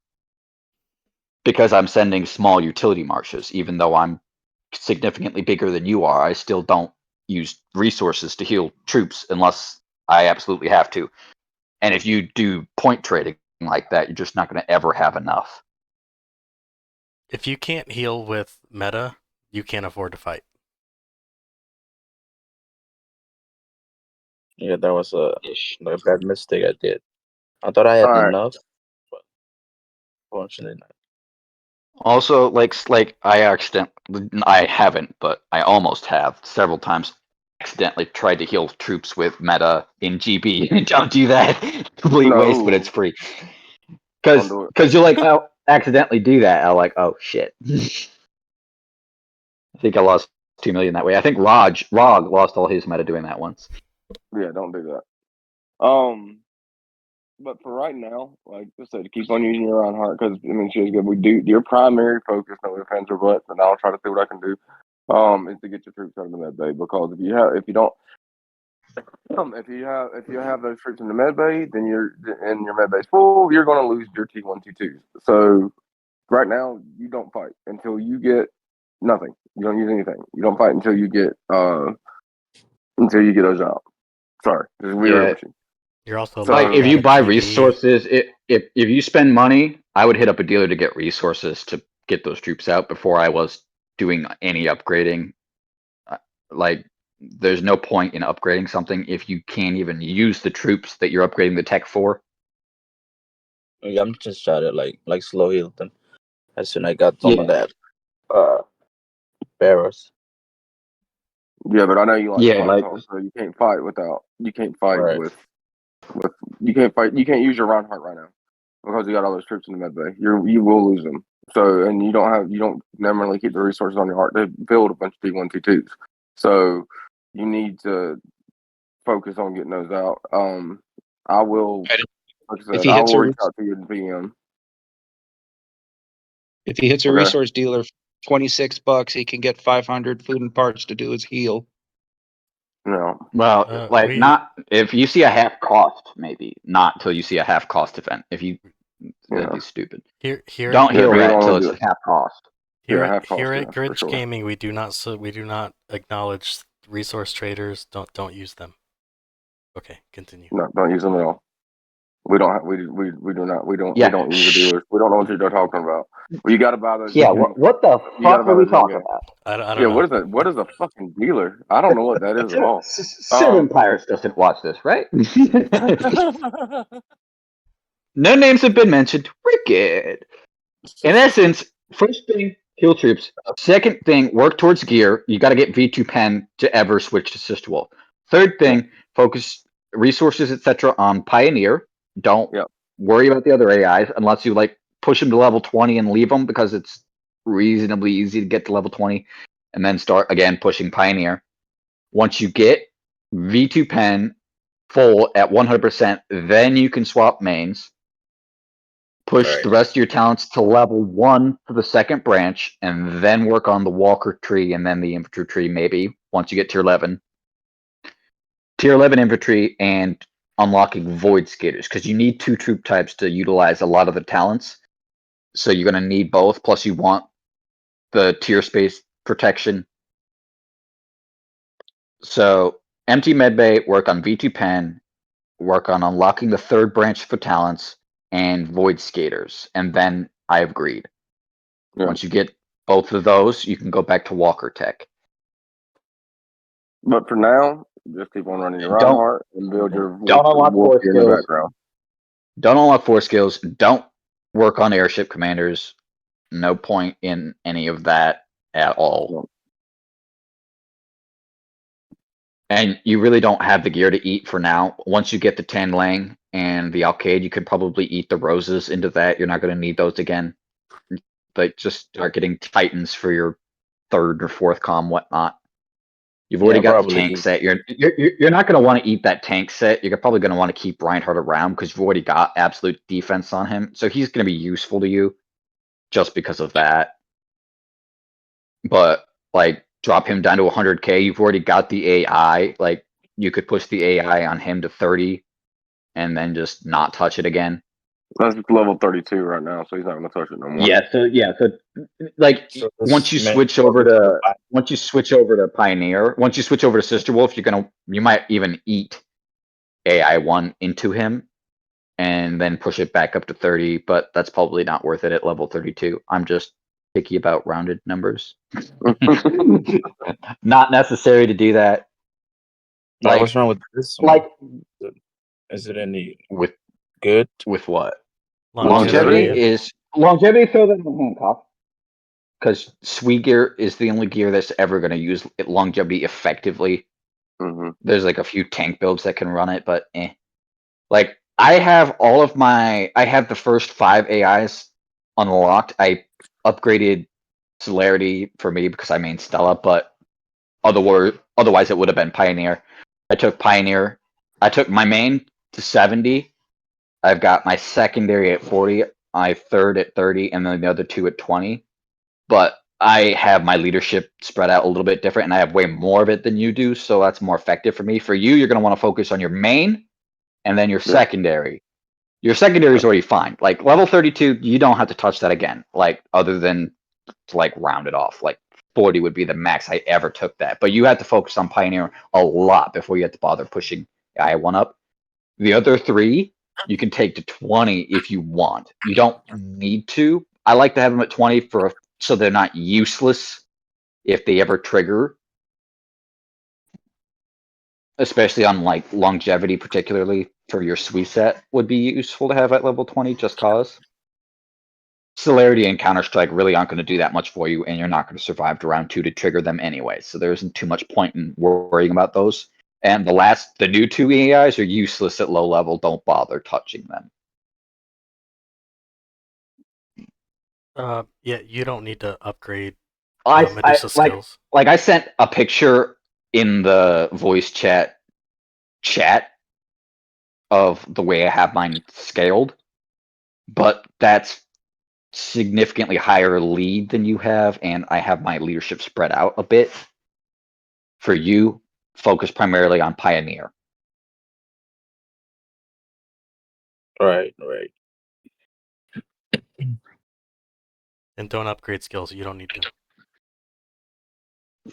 because I'm sending small utility marches. Even though I'm significantly bigger than you are, I still don't use resources to heal troops unless I absolutely have to. And if you do point trading like that, you're just not going to ever have enough.
If you can't heal with meta, you can't afford to fight.
Yeah, that was a bad mistake I did. I thought I had enough, but fortunately not.
Also, like I haven't, but I almost have several times accidentally tried to heal troops with meta in GB. Don't do that. Complete waste, but it's free. Because you'll like accidentally do that. I'll like, oh shit. I think I lost 2 million that way. I think Rog lost all his meta doing that once.
Yeah, don't do that. But for right now, like I said, keep on using your Reinhardt because I mean she's good. We do your primary focus, no offense or butts, and I'll try to see what I can do. Is to get your troops out of the med bay because if you have those troops in the med bay, then your med bay's full. You're going to lose your T1, T2s. So right now, you don't fight until you get nothing. You don't use anything. You don't fight until you get those out. Sorry, this is weird.
Yeah.
You're also
like if you buy resources, if you spend money, I would hit up a dealer to get resources to get those troops out before I was doing any upgrading. Like, there's no point in upgrading something if you can't even use the troops that you're upgrading the tech for.
Yeah, I'm just trying to like slow heal them as soon as I got some of that barrels.
Yeah, but I know you like
Yeah,
fight, so you can't fight without. You can't fight with. You can't fight. You can't use your Reinhardt right now because you got all those troops in the med bay. You will lose them. So and you don't normally keep the resources on your heart to build a bunch of T1, T2s. So you need to focus on getting those out. I will. Like I said, I will reach out to you in PM.
If he hits a resource dealer, $26, he can get 500 food and parts to do his heal.
No.
Well, not if you see a half cost, maybe not until you see a half cost event. If you, that'd be stupid. Don't heal that until it's half cost.
Here at Grinch Gaming, we do not acknowledge resource traders. Don't use them. Okay, continue.
No, don't use them at all. We don't use the dealers. We don't know what you're talking about. Well, you got to buy those.
Yeah, what the fuck are we talking about?
I don't
know.
What
is that? What is a fucking dealer? I don't know what that is at all.
Seven Pirates doesn't watch this, right? No names have been mentioned. We're good. In essence, first thing, heal troops. Second thing, work towards gear. You got to get V2 pen to ever switch to Sister Wolf. Third thing, focus resources, etc. on Pioneer. Don't worry about the other AIs unless you like push them to level 20 and leave them because it's reasonably easy to get to level 20 and then start again pushing Pioneer. Once you get V2 Pen full at 100%, then you can swap mains. Push
Right.
the rest of your talents to level 1 for the second branch, and then work on the Walker tree and then the infantry tree maybe once you get tier 11. Tier 11 infantry and unlocking void skaters because you need 2 troop types to utilize a lot of the talents. So you're going to need both. Plus, you want the tier space protection. So empty medbay, work on V2 Pen, work on unlocking the third branch for talents, and void skaters. And then I have greed.
Yeah.
Once you get both of those, you can go back to Walker Tech.
But for now, just keep on running your
Don't-
Reinhardt and build your
don't unlock
wolf
force
gear in the
skills.
background.
Don't unlock 4 skills. Don't work on airship commanders. No point in any of that at all. And you really don't have the gear to eat for now. Once you get the Tan Lang and the Alcade, you can probably eat the roses into that. You're not going to need those again. But just start getting Titans for your third or fourth comm, whatnot. You've already got the
probably
tank
eat.
set. You're not going to want to eat that tank set. You're probably going to want to keep Reinhardt around because you've already got absolute defense on him. So he's going to be useful to you just because of that. But like drop him down to 100k. You've already got the AI. Like you could push the AI on him to 30 and then just not touch it again.
That's level 32 right now, so he's not going to touch it no more.
So like
So
once you
this
switch over to Pioneer, once you switch over to Sister Wolf, you might even eat AI1 into him and then push it back up to 30, but that's probably not worth it at level 32. I'm just picky about rounded numbers. Not necessary to do that.
Now,
Like-
what's wrong with this one?
Like
Is it any
with
good?
what?
Longevity?
Longevity throw that in Hancock. Because Sweet Gear is the only gear that's ever going to use longevity effectively.
hmm
There's like a few tank builds that can run it, but Like I have the first 5 AIs unlocked. I upgraded Celerity for me because I main Stella, but otherwise it would have been Pioneer. I took Pioneer. I took my main to 70. I've got my secondary at 40, my third at 30, and then the other 2 at 20. But I have my leadership spread out a little bit different, and I have way more of it than you do, so that's more effective for me. For you, you're going to want to focus on your main and then your secondary. Your secondary is already fine. Like level 32, you don't have to touch that again. Like other than to like round it off. Like 40 would be the max I ever took that. But you had to focus on Pioneer a lot before you had to bother pushing I1 up. The other 3 you can take to 20 if you want. You don't need to. I like to have them at 20 so they're not useless if they ever trigger. Especially on like longevity, particularly for your sweet set, would be useful to have at level 20 just cause. Celerity and Counter-Strike really aren't going to do that much for you, and you're not going to survive to round 2 to trigger them anyway, so there isn't too much point in worrying about those. And the new 2 AIs are useless at low level, don't bother touching them.
Yeah, you don't need to upgrade
I
Medusa skills.
like I sent a picture in the voice chat of the way I have mine scaled, but that's significantly higher lead than you have, and I have my leadership spread out a bit. For you, focus primarily on Pioneer.
Right.
And don't upgrade skills. You don't need to.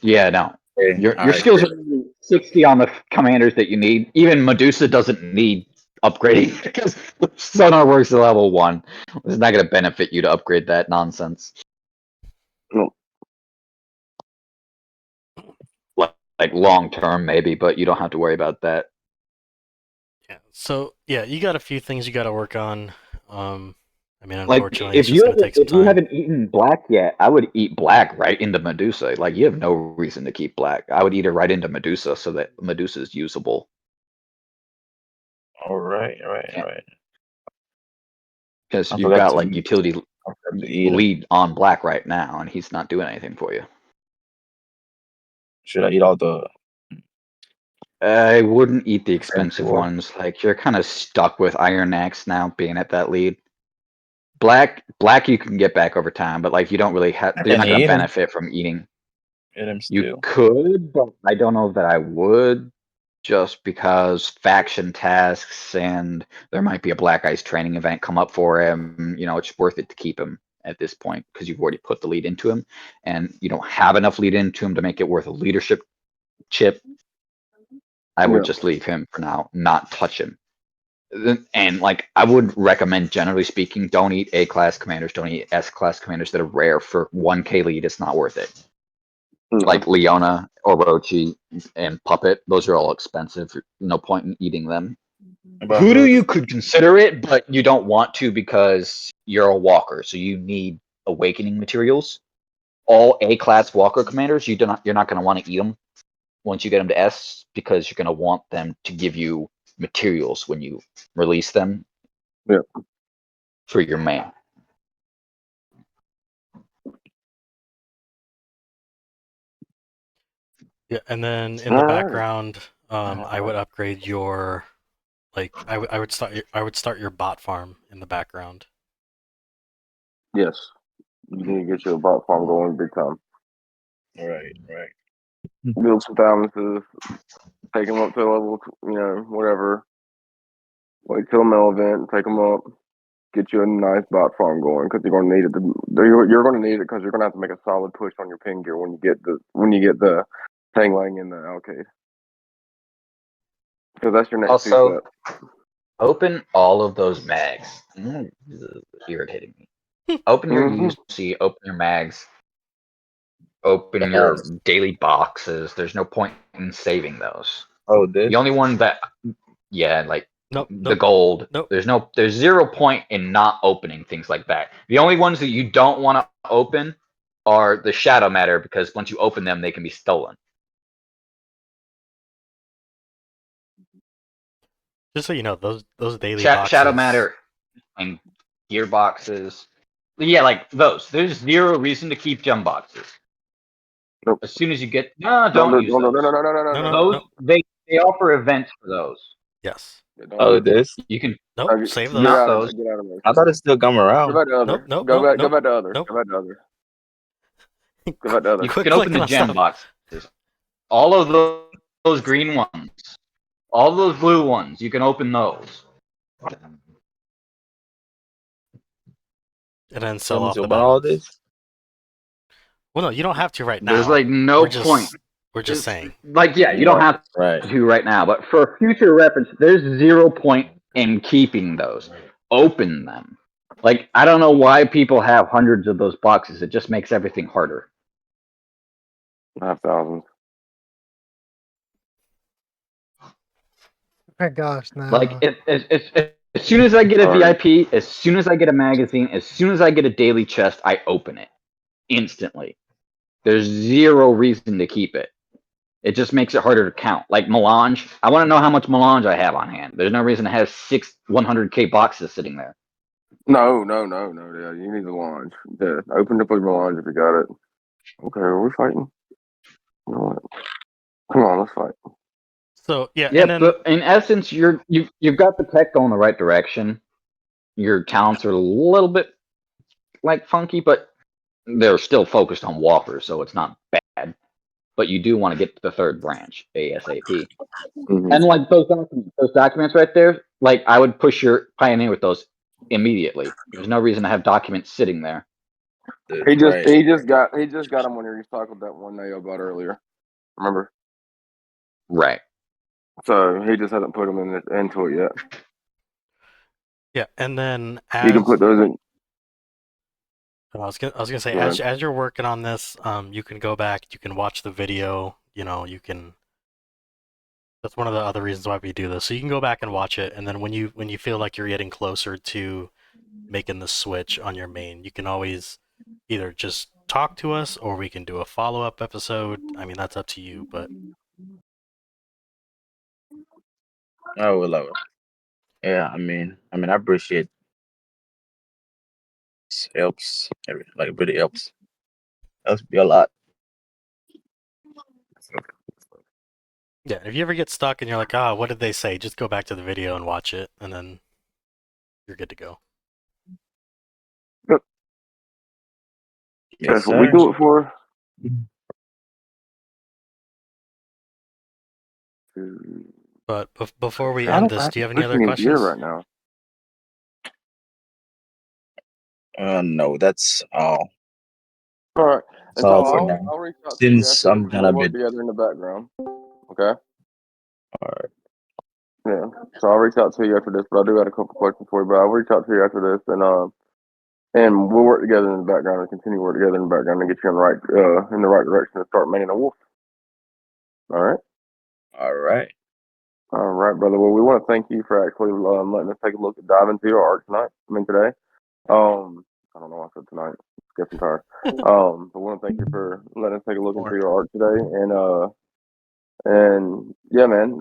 Yeah, no.
Okay,
Your
I
skills
agree.
are 60 on the commanders that you need. Even Medusa doesn't need upgrading because Sonar works at level 1. It's not going to benefit you to upgrade that nonsense.
No.
Like long term, maybe, but you don't have to worry about that.
Yeah. So yeah, you got a few things you got to work on. I mean,
Like
unfortunately, it's just gonna take some
if you
time.
haven't eaten black yet, I would eat black right into Medusa. Like you have no reason to keep black. I would eat it right into Medusa so that Medusa is usable.
All right.
Yeah. Because
I
you've
forgot
got
to
like utility
I forgot to eat 'em.
lead on black right now, and he's not doing anything for you.
Should I eat all the
I wouldn't eat the
fancy
expensive
war?
ones. Like you're kind of stuck with Iron Axe now, being at that lead. Black you can get back over time, but like you don't really have.
I
You're
can
not going to
eat 'em.
benefit from eating.
Eat 'em
You
still.
could, but I don't know that I would, just because faction tasks and there might be a Black Ice training event come up for him. You know, it's worth it to keep him at this point because you've already put the lead into him, and you don't have enough lead into him to make it worth a leadership chip. I would
Yeah.
just leave him for now, not touch him. And like I would recommend, generally speaking, don't eat A class commanders, don't eat S class commanders that are rare for 1K lead. It's not worth it.
No.
Like Leona, Orochi, and Puppet, those are all expensive. No point in eating them.
About
Voodoo,
hoods?
you could consider it, but you don't want to because you're a walker, so you need awakening materials. All A class walker commanders, you're not going to want to eat them once you get them to S because you're going to want them to give you materials when you release them.
Yeah.
For your man.
Yeah, and then in the
Alright.
background, I would upgrade your I would start your bot farm in the background.
Yes. You need to get your bot farm going big time.
Right.
Build some balances. Take them up to level, whatever. Wait till the mail event. Take them up. Get you a nice bot farm going because you're going to need it. You're going to need it because you're going to have to make a solid push on your ping gear when you get the Tang Lang in the Alcade. Because that's your next
Also,
2-step.
open all of those mags. This is irritating me. Open your UC, open your mags, open your
Yes.
daily boxes. There's no point in saving those.
Oh, this?
The only one that, yeah, like
Nope,
the gold.
nope.
There's 0 point in not opening things like that. The only ones that you don't want to open are the shadow matter because once you open them, they can be stolen.
Just so you know, those daily boxes.
Shadow matter and gearboxes. Yeah, like those. There's 0 reason to keep gem boxes.
Nope.
As soon as you get don't use those.
No.
Those they offer events for those.
Yes.
Oh, this?
You can
Nope. Save
Get
those.
out
those.
of those.
I thought it still come
Go
around.
back to other.
Nope,
Go back to other.
nope.
Go back to other. Go back to other.
You
Quit
can open
clicking
the
on
gem
stuff.
boxes. All of those green ones. All those blue ones. You can open those.
And then
You
sell
want me
off
to
the
open all
balance.
this?
Well, no, you don't have to right now.
There's like no point.
We're just saying.
Like, yeah, you don't have
Right.
to right now, but for future reference, there's 0 point in keeping those. Open them. Like, I don't know why people have hundreds of those boxes. It just makes everything harder.
I have thousands.
My gosh, no.
Like, as soon as I get a VIP, as soon as I get a magazine, as soon as I get a daily chest, I open it instantly. There's 0 reason to keep it. It just makes it harder to count. Like melange, I want to know how much melange I have on hand. There's no reason to have 6 100K boxes sitting there.
No. Yeah, you need the launch. Yeah, open up your launch if you got it. Okay, are we fighting? You know what? Come on, let's fight.
So yeah,
Yeah,
and then
but in essence, you've got the tech going the right direction. Your talents are a little bit like funky, but they're still focused on walkers, so it's not bad. But you do want to get to the 3rd branch ASAP. And like those documents right there, like I would push your pioneer with those immediately. There's no reason to have documents sitting there.
He just got him when he recycled that one nail about earlier. Remember?
Right.
So he just hasn't put them into it yet.
yeah, and then
You can put those in.
I was gonna say
Go ahead.
as you're working on this, you can go back, you can watch the video. You can. That's one of the other reasons why we do this. So you can go back and watch it, and then when you feel like you're getting closer to making the switch on your main, you can always either just talk to us or we can do a follow-up episode. I mean, that's up to you, but
I would love it. Yeah, I mean, I appreciate helps. Like it really helps. Helps me a lot.
Yeah, if you ever get stuck and you're like, ah, what did they say? Just go back to the video and watch it, and then you're good to go.
Yes,
That's what we
sir.
do it for.
But before we
I
end
don't
this,
have
do you
to
have any
push
other
any gear
questions?
right now.
No, that's all.
All right.
That's
And so
all for now.
I'll reach out to you
Since
after this.
I'm
We'll
gonna
work
be
together in the background. Okay.
alright.
Yeah. So I'll reach out to you after this, but I do got a couple questions for you. But I'll reach out to you after this, and we'll work together in the background and continue to work together in the background and get you in the right direction to start maining a wolf. All right.
All right.
All right, brother. Well, we want to thank you for actually letting us take a look at dive into your art tonight. Today. I don't know why I said tonight. Guess I'm tired. But we want to thank you for letting us take a look into your art today, and yeah, man.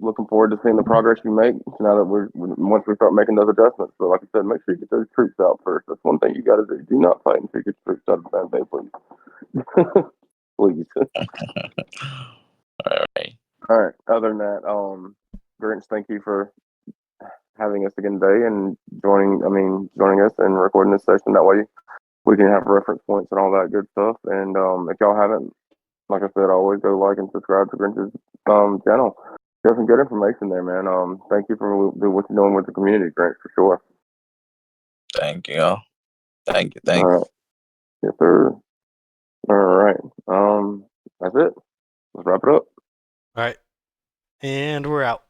Looking forward to seeing the progress you make now that once we start making those adjustments. So, like I said, make sure you get those troops out first. That's one thing you got to do. Do not fight until you get your troops out of the band, please. Please.
All right.
All right. Other than that, Grinch, thank you for having us again today and joining us and recording this session. That way we can have reference points and all that good stuff. And if y'all haven't, like I said, always go like and subscribe to Grinch's channel. There's some good information there, man. Thank you for what you're doing with the community, Grinch, for sure.
Thank you. Thank you.
All
Thank you.
right. Yes, sir. All right. That's it. Let's wrap it up.
All right, and we're out.